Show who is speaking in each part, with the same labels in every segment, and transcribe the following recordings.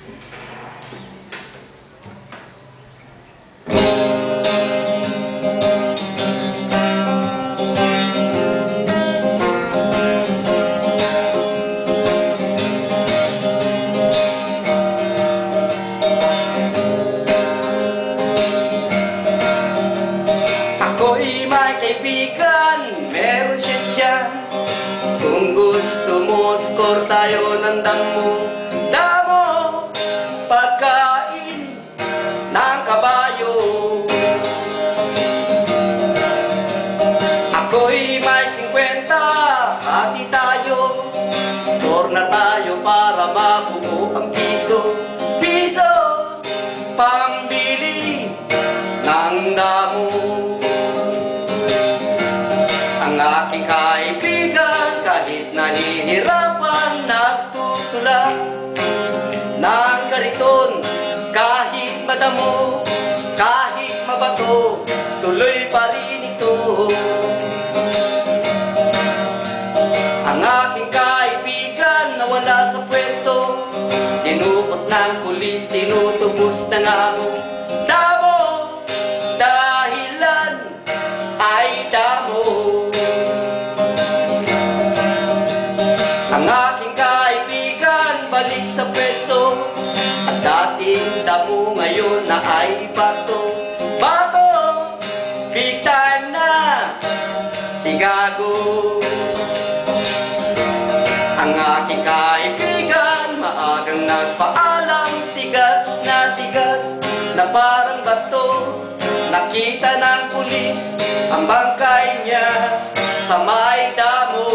Speaker 1: Ako'y may kaibigan, meron siya dyan. Kung gusto mo, score tayo ng damo. Damo, pagkain ng kabayo. Ako'y may 50, hati tayo. Score na tayo para mabuo ang piso. Piso, pambili ng damo. Ang aking kaibigan, kahit nahihirapan, nagtutulak ng kariton. Kahit madamo, kahit mabato, tuloy pa rin ito. Ang aking kaibigan nawala sa pwesto, dinukot ng pulis, tinutubos ng amo. Damo, dahilan ay damo. Ang aking kaibigan balik sa pwesto, at dating damo ngayon na ay bato. Bato, big time na si gago. Ang aking kaibigan maagang nagpaalam, tigas na parang bato. Nakita ng pulis ang bangkay niya sa may damo.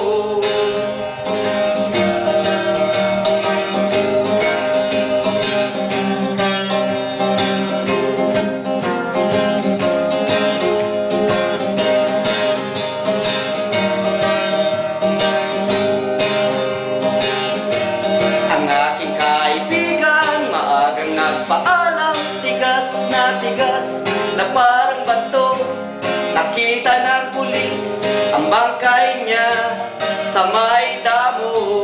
Speaker 1: Ang aking kaibigan maagang nagpaalam, tigas na parang bato. Nakita ng pulis ang bangkay niya sa may damo.